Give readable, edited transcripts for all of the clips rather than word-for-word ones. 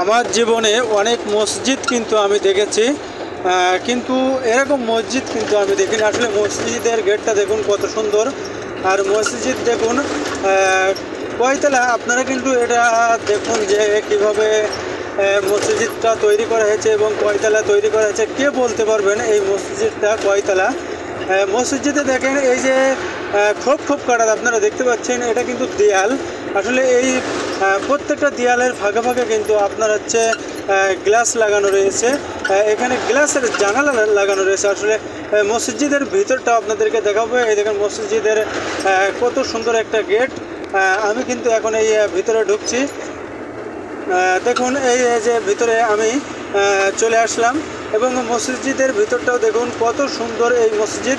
আমার জীবনে অনেক মসজিদ কিন্তু আমি দেখেছি, কিন্তু এরকম মসজিদ কিন্তু আমি দেখিনি। আসলে মসজিদের গেটটা দেখুন কত সুন্দর, আর মসজিদ দেখুন কয়তলা। আপনারা কিন্তু এটা দেখুন যে কিভাবে মসজিদটা তৈরি করা হয়েছে এবং কয়তলা তৈরি করা হয়েছে। কে বলতে পারবেন এই মসজিদটা কয়তলা? মসজিদে দেখেন এই যে খোপ খোপ কাটা আপনারা দেখতে পাচ্ছেন, এটা কিন্তু দেয়াল। আসলে এই প্রত্যেকটা দেয়ালের ফাঁকে ফাঁকে কিন্তু আপনার হচ্ছে গ্লাস লাগানো রয়েছে। এখানে গ্লাসের জানালা লাগানো রয়েছে। আসলে মসজিদের ভিতরটা আপনাদেরকে দেখাবো। এই দেখেন মসজিদের কত সুন্দর একটা গেট। আমি কিন্তু এখন এই ভিতরে ঢুকছি। দেখুন এই যে ভিতরে আমি চলে আসলাম এবং মসজিদের ভিতরটাও দেখুন কত সুন্দর এই মসজিদ।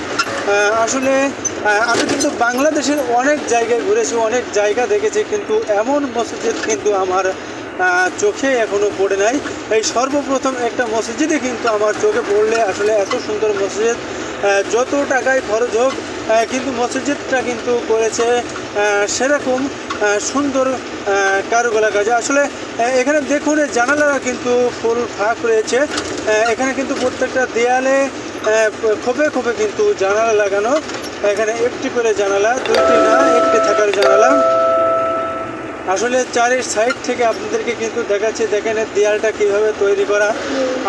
আসলে আমি কিন্তু বাংলাদেশের অনেক জায়গায় ঘুরেছি, অনেক জায়গা দেখেছি, কিন্তু এমন মসজিদ কিন্তু আমার চোখে এখনও পড়ে নাই। এই সর্বপ্রথম একটা মসজিদে কিন্তু আমার চোখে পড়লে আসলে এত সুন্দর মসজিদ। যত টাকায় খরচ হোক, কিন্তু মসজিদটা কিন্তু করেছে সেরকম সুন্দর কারুকলা কাজ। আসলে এখানে দেখুন জানালারা কিন্তু ফুল ফাঁক রয়েছে। এখানে কিন্তু প্রত্যেকটা দেয়ালে খোপে খোপে কিন্তু জানালা লাগানো। এখানে একটি করে জানালা, দুইটি না একটি থাকার জানালা। আসলে চারের সাইড থেকে আপনাদেরকে কিন্তু দেখাচ্ছি, দেখেন দেয়ালটা কীভাবে তৈরি করা,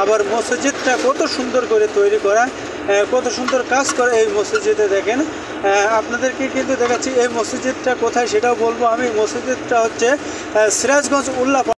আবার মসজিদটা কত সুন্দর করে তৈরি করা, কত সুন্দর কাজ করে এই মসজিদে। দেখেন আপনাদেরকে কিন্তু দেখাচ্ছি এই মসজিদটা কোথায় সেটাও বলবো আমি। মসজিদটা হচ্ছে সিরাজগঞ্জ উল্লাপাড়া।